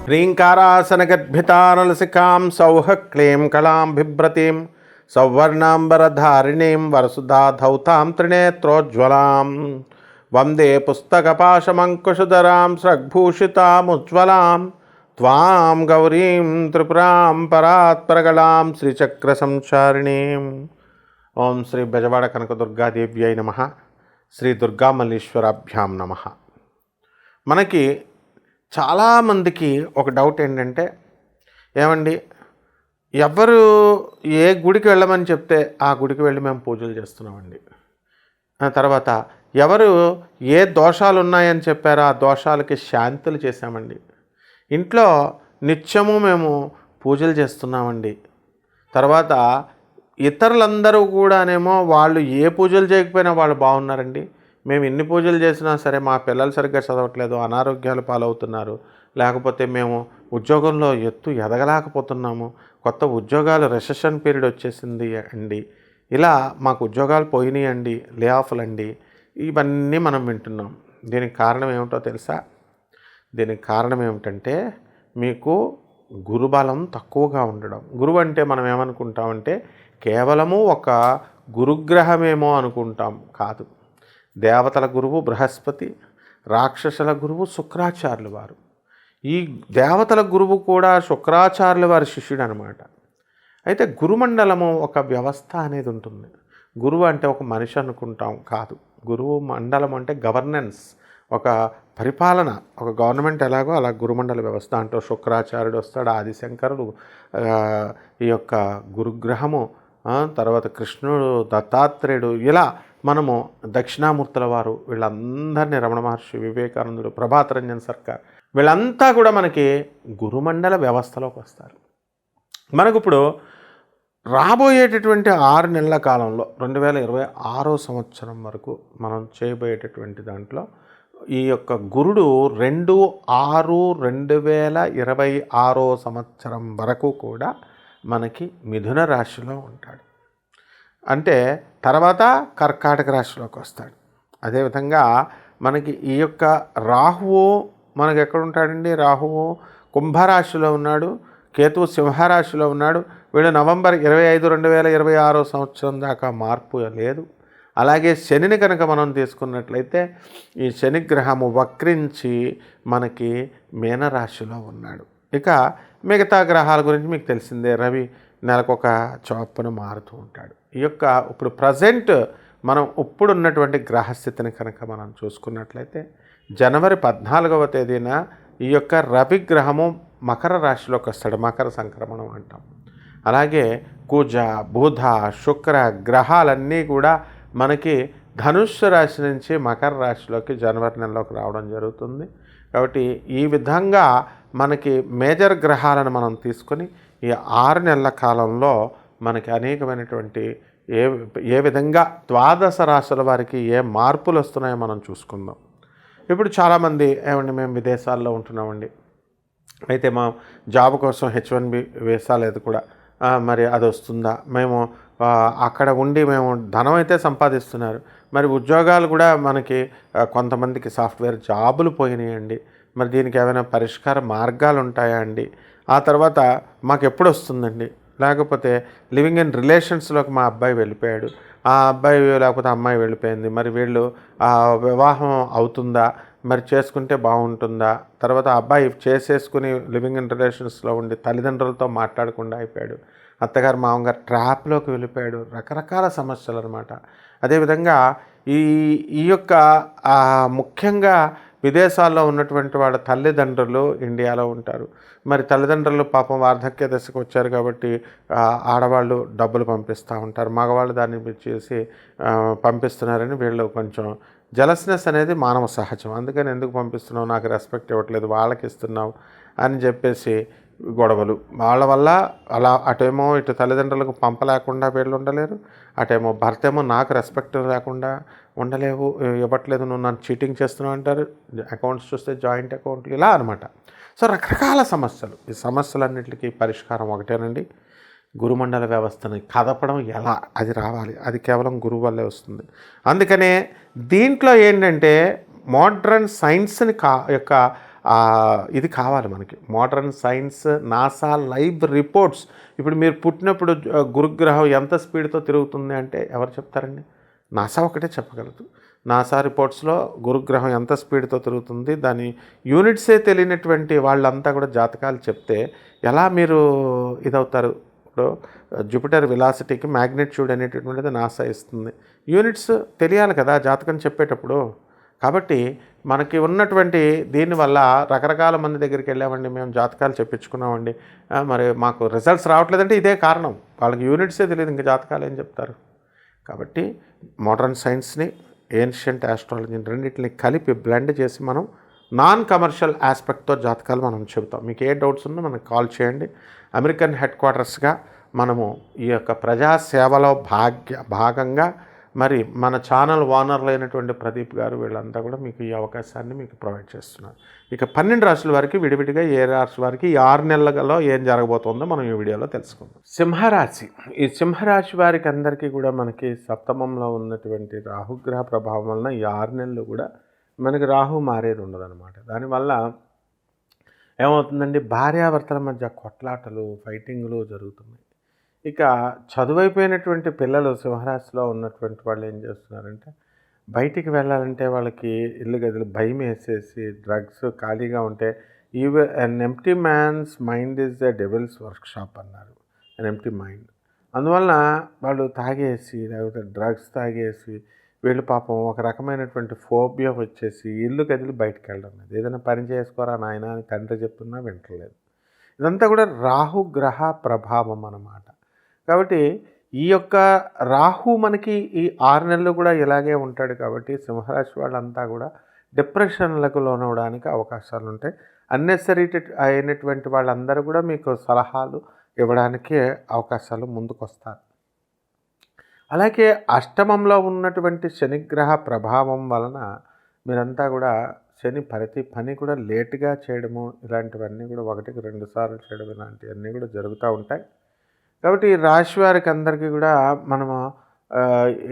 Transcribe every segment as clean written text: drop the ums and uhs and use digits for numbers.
హ్రీంకారాసనగద్భితానలసికాం సౌహ క్లీం కళాం బిభ్రతీం సౌవర్ణాంబరధారిణీం వరసుధాధౌతాం త్రినేత్రోజ్వలాం వందే పుస్తకపాశమంకుశధరాం స్రగ్భూషితాముజ్వలాం త్వాం గౌరీం త్రిపురాం పరాత్పరగళాం శ్రీచక్రసంచారిణీం. ఓం శ్రీ బెజవాడ కనకదుర్గాదేవ్యై నమః. శ్రీ దుర్గామల్లీశ్వరాభ్యాం నమః. మనకి చాలామందికి ఒక డౌట్ ఏంటంటే, ఏమండి ఎవరు ఏ గుడికి వెళ్ళమని చెప్తే ఆ గుడికి వెళ్ళి మేము పూజలు చేస్తున్నామండి. తర్వాత ఎవరు ఏ దోషాలు ఉన్నాయని చెప్పారో ఆ దోషాలకి శాంతులు చేశామండి. ఇంట్లో నిత్యము మేము పూజలు చేస్తున్నామండి. తర్వాత ఇతరులందరూ కూడానేమో వాళ్ళు ఏ పూజలు చేయకపోయినా వాళ్ళు బాగున్నారండి. మేము ఎన్ని పూజలు చేసినా సరే మా పిల్లలు సరిగ్గా చదవట్లేదు, అనారోగ్యాలు పాలవుతున్నారు, లేకపోతే మేము ఉద్యోగంలో ఎదగలేకపోతున్నాము, కొత్త ఉద్యోగాలు రెసెషన్ పీరియడ్ వచ్చేసింది అండి, ఇలా మాకు ఉద్యోగాలు పోయినాయండి, లే ఆఫ్లు అండి, ఇవన్నీ మనం వింటున్నాం. దీనికి కారణం ఏమిటో తెలుసా? దీనికి కారణం ఏమిటంటే మీకు గురుబలం తక్కువగా ఉండడం. గురువు అంటే మనం ఏమనుకుంటామంటే కేవలము ఒక గురుగ్రహమేమో అనుకుంటాం. కాదు. దేవతల గురువు బృహస్పతి, రాక్షసుల గురువు శుక్రాచార్యులు వారు. ఈ దేవతల గురువు కూడా శుక్రాచార్యుల వారి శిష్యుడు అనమాట. అయితే గురుమండలము ఒక వ్యవస్థ అనేది ఉంటుంది. గురువు అంటే ఒక మనిషి అనుకుంటాం. కాదు. గురువు మండలం అంటే గవర్నెన్స్, ఒక పరిపాలన. ఒక గవర్నమెంట్ ఎలాగో అలా గురుమండల వ్యవస్థ. అంటూ శుక్రాచార్యుడు వస్తాడు, ఆదిశంకరుడు, ఈ యొక్క గురుగ్రహము, తర్వాత కృష్ణుడు, దత్తాత్రేయుడు, ఇలా మనము దక్షిణామూర్తుల వారు, వీళ్ళందరినీ రమణ మహర్షి, వివేకానందుడు, ప్రభాత్ రంజన్ సర్కార్, వీళ్ళంతా కూడా మనకి గురుమండల వ్యవస్థలోకి వస్తారు. మనకు ఇప్పుడు రాబోయేటటువంటి 6 నెలల కాలంలో 2026 సంవత్సరం వరకు మనం చేయబోయేటటువంటి దాంట్లో ఈ యొక్క గురుడు 2/6/2026 సంవత్సరం వరకు కూడా మనకి మిథున రాశిలో ఉంటాడు. అంటే తర్వాత కర్కాటక రాశిలోకి వస్తాడు. అదేవిధంగా మనకి ఈ యొక్క రాహువు మనకి ఎక్కడ ఉంటాడండి? రాహువు కుంభరాశిలో ఉన్నాడు, కేతువు సింహరాశిలో ఉన్నాడు. వీడు నవంబర్ 25, 2026 సంవత్సరం దాకా మార్పు లేదు. అలాగే శనిని కనుక మనం తీసుకున్నట్లయితే ఈ శనిగ్రహము వక్రించి మనకి మీనరాశిలో ఉన్నాడు. ఇక మిగతా గ్రహాల గురించి మీకు తెలిసిందే. రవి నెలకొక చొప్పున మారుతూ ఉంటాడు. ఈ యొక్క ఇప్పుడు ప్రజెంట్ మనం ఇప్పుడున్నటువంటి గ్రహస్థితిని కనుక మనం చూసుకున్నట్లయితే జనవరి 14వ తేదీన ఈ యొక్క రవి గ్రహము మకర రాశిలోకి వస్తాడు. మకర సంక్రమణం అంటాం. అలాగే కుజ, బుధ, శుక్ర గ్రహాలన్నీ కూడా మనకి ధనుస్సు రాశి నుంచి మకర రాశిలోకి జనవరి నెలలోకి రావడం జరుగుతుంది. కాబట్టి ఈ విధంగా మనకి మేజర్ గ్రహాలను మనం తీసుకొని ఈ 6 నెలల కాలంలో మనకి అనేకమైనటువంటి ఏ విధంగా ద్వాదశ రాశుల వారికి ఏ మార్పులు వస్తున్నాయో మనం చూసుకుందాం. ఇప్పుడు చాలామంది ఏమండి మేము విదేశాల్లో ఉంటున్నామండి, అయితే మా జాబ్ కోసం H1B వీసా లేదు కూడా, మరి అది వస్తుందా? మేము అక్కడ ఉండి మేము ధనం అయితే సంపాదిస్తున్నారు, మరి ఉద్యోగాలు కూడా మనకి కొంతమందికి సాఫ్ట్వేర్ జాబులు పోయినాయండి, మరి దీనికి ఏమైనా పరిష్కార మార్గాలు ఉంటాయా అండి? ఆ తర్వాత మాకు ఎప్పుడు వస్తుందండి? లేకపోతే లివింగ్ ఇన్ రిలేషన్స్లోకి మా అబ్బాయి వెళ్ళిపోయాడు, ఆ అబ్బాయి లేకపోతే అమ్మాయి వెళ్ళిపోయింది, మరి వీళ్ళు వివాహం అవుతుందా, మరి చేసుకుంటే బాగుంటుందా? తర్వాత అబ్బాయి చేసేసుకుని లివింగ్ ఇన్ రిలేషన్స్లో ఉండి తల్లిదండ్రులతో మాట్లాడకుండా అయిపోయాడు, అత్తగారు మామగారు ట్రాప్లోకి వెళ్ళిపోయాడు. రకరకాల సమస్యలు అనమాట. అదేవిధంగా ఈ యొక్క ముఖ్యంగా విదేశాల్లో ఉన్నటువంటి వాళ్ళ తల్లిదండ్రులు ఇండియాలో ఉంటారు. మరి తల్లిదండ్రులు పాపం వార్ధక్య దశకు వచ్చారు కాబట్టి ఆడవాళ్ళు డబ్బులు పంపిస్తూ ఉంటారు, మగవాళ్ళు దాన్ని చేసి పంపిస్తున్నారని వీళ్ళు కొంచెం జలస్నెస్ అనేది మానవ సహజం. అందుకని ఎందుకు పంపిస్తున్నావు, నాకు రెస్పెక్ట్ ఇవ్వట్లేదు, వాళ్ళకి ఇస్తున్నావు అని చెప్పేసి గొడవలు. వాళ్ళ వల్ల అలా అటేమో ఇటు తల్లిదండ్రులకు పంపలేకుండా వీళ్ళు ఉండలేరు, అటేమో భర్త ఏమో నాకు రెస్పెక్ట్ లేకుండా ఉండలేవు, ఇవ్వట్లేదు, నువ్వు నన్ను చీటింగ్ చేస్తున్నావు అంటారు. అకౌంట్స్ చూస్తే జాయింట్ అకౌంట్లు, ఇలా అనమాట. సో రకరకాల సమస్యలు. ఈ సమస్యలన్నింటికి పరిష్కారం ఒకటేనండి, గురుమండల వ్యవస్థని కదపడం ఎలా, అది రావాలి. అది కేవలం గురువు వల్లే వస్తుంది. అందుకనే దీంట్లో ఏంటంటే మోడ్రన్ సైన్స్ని యొక్క ఇది కావాలి మనకి. Modern science, NASA live reports. ఇప్పుడు మీరు పుట్టినప్పుడు గురుగ్రహం ఎంత స్పీడ్తో తిరుగుతుంది అంటే ఎవరు చెప్తారండి? నాసా ఒకటే చెప్పగలదు. నాసా రిపోర్ట్స్లో గురుగ్రహం ఎంత స్పీడ్తో తిరుగుతుంది, దాని యూనిట్సే తెలియనటువంటి వాళ్ళంతా కూడా జాతకాలు చెప్తే ఎలా మీరు ఇదవుతారు? ఇప్పుడు జూపిటర్ వెలాసిటీకి మ్యాగ్నిట్యూడ్ అనేటటువంటిది నాసా ఇస్తుంది. యూనిట్స్ తెలియాలి కదా జాతకం చెప్పేటప్పుడు. కాబట్టి మనకి ఉన్నటువంటి దీనివల్ల రకరకాల మంది దగ్గరికి వెళ్ళామండి, మేము జాతకాలు చెప్పించుకున్నామండి, మరి మాకు రిజల్ట్స్ రావట్లేదంటే ఇదే కారణం. వాళ్ళకి యూనిట్సే తెలియదు, ఇంకా జాతకాలు ఏం చెప్తారు? కాబట్టి మోడర్న్ సైన్స్ని, ఏన్షియంట్ ఆస్ట్రాలజీని రెండింటిని కలిపి బ్లెండ్ చేసి మనం నాన్ కమర్షియల్ ఆస్పెక్ట్తో జాతకాలు మనం చెబుతాం. మీకు ఏ డౌట్స్ ఉన్నా మనకు కాల్ చేయండి. అమెరికన్ హెడ్ క్వార్టర్స్గా మనము ఈ యొక్క ప్రజాసేవలో భాగంగా మరి మన ఛానల్ ఓనర్లు అయినటువంటి ప్రదీప్ గారు వీళ్ళంతా కూడా మీకు ఈ అవకాశాన్ని మీకు ప్రొవైడ్ చేస్తున్నారు. ఇక 12 రాశుల వారికి విడివిడిగా ఏ రాశి వారికి ఈ 6 నెలలలో ఏం జరగబోతుందో మనం ఈ వీడియోలో తెలుసుకుందాం. సింహరాశి. ఈ సింహరాశి వారికి అందరికీ కూడా మనకి సప్తమంలో ఉన్నటువంటి రాహుగ్రహ ప్రభావం వలన ఈ 6 నెలలు కూడా మనకి రాహు మారేది ఉండదన్నమాట. దానివల్ల ఏమవుతుందండి, భార్యాభర్తల మధ్య కొట్లాటలు, ఫైటింగ్లు జరుగుతున్నాయి. ఇక చదువైపోయినటువంటి పిల్లలు సింహరాశిలో ఉన్నటువంటి వాళ్ళు ఏం చేస్తున్నారంటే, బయటికి వెళ్ళాలంటే వాళ్ళకి ఇల్లు గదులు భయం వేసేసి, డ్రగ్స్ ఖాళీగా ఉంటే an empty man's mind is the devil's workshop అన్నారు. An empty mind. అందువలన వాళ్ళు తాగేసి, లేకపోతే డ్రగ్స్ తాగేసి, వీళ్ళు పాపం ఒక రకమైనటువంటి ఫోబియా వచ్చేసి ఇల్లు కదిలి బయటకు వెళ్ళడం లేదు. ఏదైనా పని చేసుకోరా నాయన అని తండ్రి చెప్తున్నా వింటలేదు. ఇదంతా కూడా రాహుగ్రహ ప్రభావం అన్నమాట. కాబట్టి ఈ యొక్క రాహు మనకి ఈ 6 నెలలు కూడా ఇలాగే ఉంటాడు. కాబట్టి సింహరాశి వాళ్ళంతా కూడా డిప్రెషన్లకు లోనవడానికి అవకాశాలు ఉంటాయి. అన్నెసరీ అయినటువంటి వాళ్ళందరూ కూడా మీకు సలహాలు ఇవ్వడానికి అవకాశాలు ముందుకొస్తారు. అలాగే అష్టమంలో ఉన్నటువంటి శనిగ్రహ ప్రభావం వలన మీరంతా కూడా ప్రతి పని కూడా లేటుగా చేయడము, ఇలాంటివన్నీ కూడా 1కి 2 సార్లు చేయడం, ఇలాంటివన్నీ కూడా జరుగుతూ ఉంటాయి. కాబట్టి రాశి వారికి అందరికీ కూడా మనము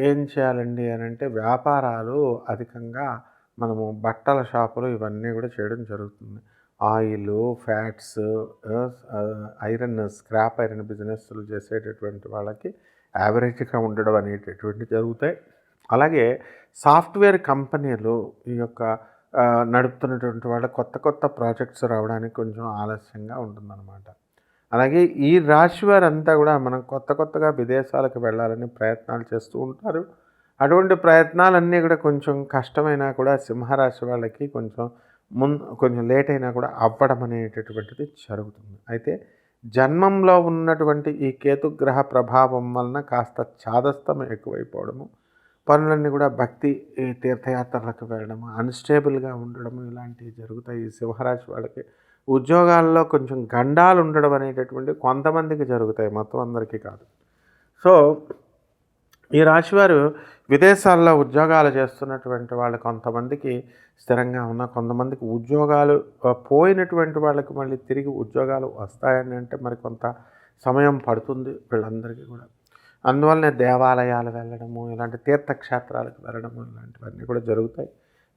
ఏం చేయాలండి అని అంటే, వ్యాపారాలు అధికంగా మనము బట్టల షాపులు ఇవన్నీ కూడా చేయడం జరుగుతుంది. Oil, fats, iron, scrap iron బిజినెస్లు చేసేటటువంటి వాళ్ళకి యావరేజ్గా ఉండడం అనేటటువంటివి జరుగుతాయి. అలాగే సాఫ్ట్వేర్ కంపెనీలు ఈ యొక్క నడుపుతున్నటువంటి వాళ్ళ కొత్త ప్రాజెక్ట్స్ రావడానికి కొంచెం ఆలస్యంగా ఉంటుందన్నమాట. అలాగే ఈ రాశి వారంతా కూడా మనం కొత్తగా విదేశాలకు వెళ్ళాలని ప్రయత్నాలు చేస్తూ ఉంటారు. అటువంటి ప్రయత్నాలన్నీ కూడా కొంచెం కష్టమైనా కూడా సింహరాశి వాళ్ళకి కొంచెం లేట్ అయినా కూడా అవ్వడం అనేటటువంటిది జరుగుతుంది. అయితే జన్మంలో ఉన్నటువంటి ఈ కేతుగ్రహ ప్రభావం వలన కాస్త చాదస్తం ఎక్కువైపోవడము, పనులన్నీ కూడా భక్తి తీర్థయాత్రలకు వెళ్ళడము, అన్స్టేబుల్గా ఉండడము, ఇలాంటివి జరుగుతాయి. ఈ సింహరాశి వాళ్ళకి ఉద్యోగాల్లో కొంచెం గండాలు ఉండడం అనేటటువంటి కొంతమందికి జరుగుతాయి, మొత్తం అందరికీ కాదు. సో ఈ రాశివారు విదేశాల్లో ఉద్యోగాలు చేస్తున్నటువంటి వాళ్ళు కొంతమందికి స్థిరంగా ఉన్న, కొంతమందికి ఉద్యోగాలు పోయినటువంటి వాళ్ళకి మళ్ళీ తిరిగి ఉద్యోగాలు వస్తాయని అంటే మరి కొంత సమయం పడుతుంది వీళ్ళందరికీ కూడా. అందువల్లనే దేవాలయాలు వెళ్ళడము, ఇలాంటి తీర్థక్షేత్రాలకు వెళ్ళడము, ఇలాంటివన్నీ కూడా జరుగుతాయి.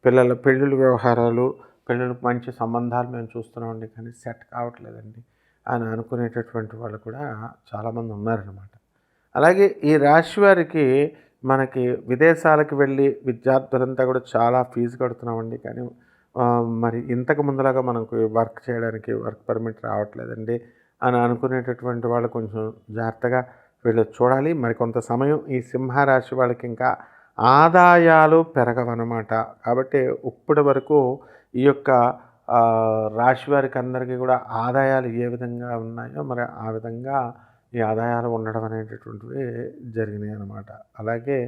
పిల్లల పెళ్ళిళ్ళ వ్యవహారాలు, పిల్లలకు మంచి సంబంధాలు మేము చూస్తున్నామండి కానీ సెట్ కావట్లేదండి అని అనుకునేటటువంటి వాళ్ళు కూడా చాలామంది ఉన్నారన్నమాట. అలాగే ఈ రాశి వారికి మనకి విదేశాలకు వెళ్ళి విద్యార్థులంతా కూడా చాలా ఫీజు కడుతున్నామండి, కానీ మరి ఇంతకు ముందులాగా మనకు వర్క్ చేయడానికి వర్క్ పర్మిట్ రావట్లేదండి అని అనుకునేటటువంటి వాళ్ళు కొంచెం జాగ్రత్తగా వీళ్ళు చూడాలి. మరి కొంత సమయం ఈ సింహరాశి వాళ్ళకి ఇంకా ఆదాయాలు పెరగవన్నమాట. కాబట్టి ఇప్పటి వరకు ఈ యొక్క రాశి వారికి అందరికీ కూడా ఆదాయాలు ఏ విధంగా ఉన్నాయో మరి ఆ విధంగా ఈ ఆదాయాలు ఉండడం అనేటటువంటివి జరిగినాయి అన్నమాట. అలాగే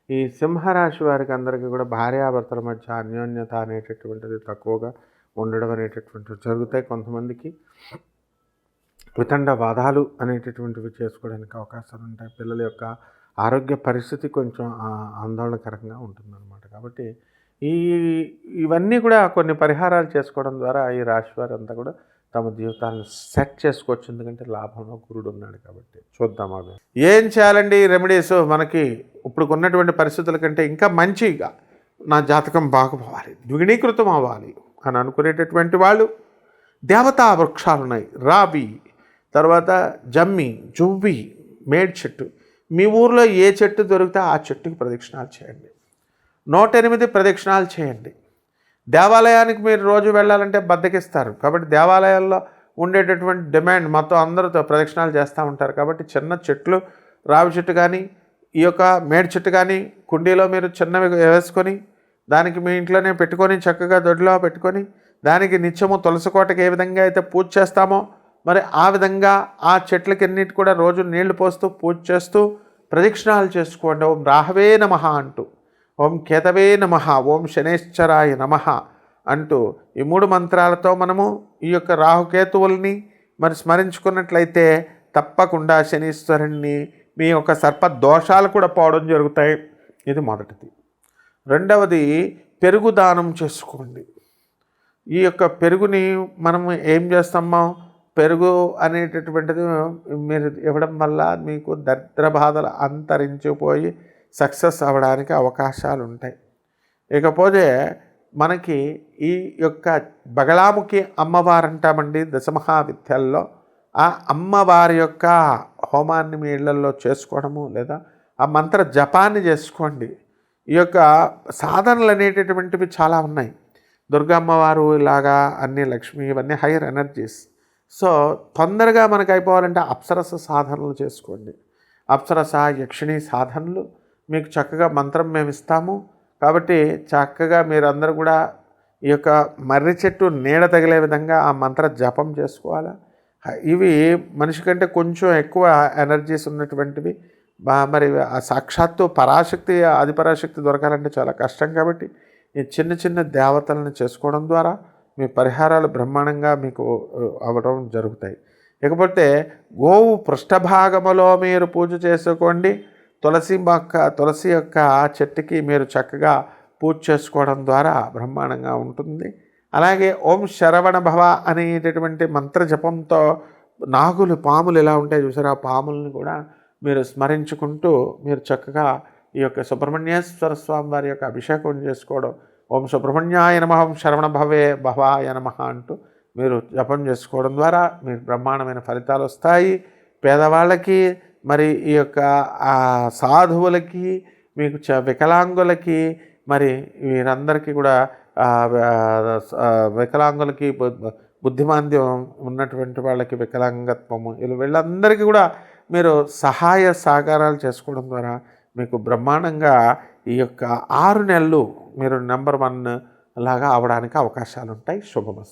ఈ సింహరాశి వారికి అందరికీ కూడా భార్యాభర్తల మధ్య అన్యోన్యత అనేటటువంటిది తక్కువగా ఉండడం అనేటటువంటివి జరుగుతాయి. కొంతమందికి వితండవాదాలు అనేటటువంటివి చేసుకోవడానికి అవకాశాలు ఉంటాయి. పిల్లల యొక్క ఆరోగ్య పరిస్థితి కొంచెం ఆందోళనకరంగా ఉంటుందన్నమాట. కాబట్టి ఇవన్నీ కూడా కొన్ని పరిహారాలు చేసుకోవడం ద్వారా ఈ రాశి వారంతా కూడా తమ జీవితాలను సెట్ చేసుకోవచ్చు. ఎందుకంటే లాభంలో గురుడు ఉన్నాడు కాబట్టి. చూద్దాం అవి ఏం చేయాలండి. రెమెడీస్ మనకి ఇప్పుడు ఉన్నటువంటి పరిస్థితుల కంటే ఇంకా మంచిగా నా జాతకం బాగుపోవాలి, ద్విగుణీకృతం అవ్వాలి అని అనుకునేటటువంటి వాళ్ళు దేవతా వృక్షాలు ఉన్నాయి. రావి, తర్వాత జమ్మి, జువ్వి, మేడ్ చెట్టు. మీ ఊర్లో ఏ చెట్టు దొరికితే ఆ చెట్టుకి ప్రదక్షిణాలు చేయండి. 108 ప్రదక్షిణాలు చేయండి. దేవాలయానికి మీరు రోజు వెళ్ళాలంటే బద్దకిస్తారు. కాబట్టి దేవాలయాల్లో ఉండేటటువంటి డిమాండ్ మొత్తం అందరితో ప్రదక్షిణాలు చేస్తూ ఉంటారు. కాబట్టి చిన్న చెట్లు, రావి చెట్టు కానీ, ఈ యొక్క మేడి చెట్టు కానీ కుండీలో మీరు చిన్నవి వేసుకొని దానికి మీ ఇంట్లోనే పెట్టుకొని చక్కగా దొడ్లో పెట్టుకొని దానికి నిత్యము తులసి కోటకి ఏ విధంగా అయితే పూజ చేస్తామో మరి ఆ విధంగా ఆ చెట్లకి అన్నిటి కూడా రోజు నీళ్లు పోస్తూ పూజ చేస్తూ ప్రదక్షిణాలు చేసుకోండి. ఓం రాహవే నమః అంటూ, ఓం కేతవే నమః, ఓం శనేశ్వరాయ నమః అంటూ ఈ 3 మంత్రాలతో మనము ఈ యొక్క రాహుకేతువుల్ని మరి స్మరించుకున్నట్లయితే తప్పకుండా శనీశ్వరుణ్ణి మీ యొక్క సర్ప దోషాలు కూడా పోవడం జరుగుతాయి. ఇది మొదటిది. రెండవది పెరుగు దానం చేసుకోండి. ఈ యొక్క పెరుగుని మనం ఏం చేస్తామో, పెరుగు అనేటటువంటిది మీరు ఇవ్వడం వల్ల మీకు దరిద్ర బాధలు అంతరించిపోయి సక్సెస్ అవ్వడానికి అవకాశాలు ఉంటాయి. ఇకపోతే మనకి ఈ యొక్క బగళాముఖి అమ్మవారు అంటామండి దశమహావిద్యల్లో. ఆ అమ్మవారి యొక్క హోమాన్ని మీ ఇళ్లలో చేసుకోవడము లేదా ఆ మంత్ర జపాన్ని చేసుకోండి. ఈ యొక్క సాధనలు అనేటటువంటివి చాలా ఉన్నాయి. దుర్గమ్మవారు ఇలాగా అన్ని లక్ష్మి ఇవన్నీ హైయర్ ఎనర్జీస్. సో తొందరగా మనకు అయిపోవాలంటే అప్సరస సాధనలు చేసుకోండి. అప్సరస యక్షిణీ సాధనలు మీకు చక్కగా మంత్రం మేము ఇస్తాము. కాబట్టి చక్కగా మీరందరూ కూడా ఈ యొక్క మర్రి చెట్టు నీడ తగిలే విధంగా ఆ మంత్ర జపం చేసుకోవాలా. ఇవి మనిషి కంటే కొంచెం ఎక్కువ ఎనర్జీస్ ఉన్నటువంటివి. మరి ఆ సాక్షాత్తు పరాశక్తి, ఆదిపరాశక్తి దొరకాలంటే చాలా కష్టం. కాబట్టి ఈ చిన్న చిన్న దేవతలను చేసుకోవడం ద్వారా మీ పరిహారాలు బ్రహ్మాండంగా మీకు అవ్వడం జరుగుతాయి. ఇకపోతే గోవు పృష్ఠభాగములో మీరు పూజ చేసుకోండి. తులసి యొక్క చెట్టుకి మీరు చక్కగా పూజ చేసుకోవడం ద్వారా బ్రహ్మాండంగా ఉంటుంది. అలాగే ఓం శరవణ భవ అనేటటువంటి మంత్ర జపంతో నాగులు, పాములు ఎలా ఉంటాయి చూసారు, ఆ పాములను కూడా మీరు స్మరించుకుంటూ మీరు చక్కగా ఈ యొక్క సుబ్రహ్మణ్యేశ్వర స్వామి వారి యొక్క అభిషేకం చేసుకోవడం. ఓం సుబ్రహ్మణ్యాయ నమః, ఓం శరవణ భవాయ నమః అంటూ మీరు జపం చేసుకోవడం ద్వారా మీరు బ్రహ్మాండమైన ఫలితాలు వస్తాయి. పేదవాళ్ళకి, మరి ఈ యొక్క సాధువులకి, మీకు వికలాంగులకి, మరి వీరందరికీ కూడా వికలాంగులకి, బుద్ధిమాంద్యం ఉన్నటువంటి వాళ్ళకి వికలాంగత్వము, వీళ్ళందరికీ కూడా మీరు సహాయ సహకారాలు చేసుకోవడం ద్వారా మీకు బ్రహ్మాండంగా ఈ యొక్క 6 నెలలు మీరు నెంబర్ 1 లాగా అవడానికి అవకాశాలు ఉంటాయి. శుభమస్తు.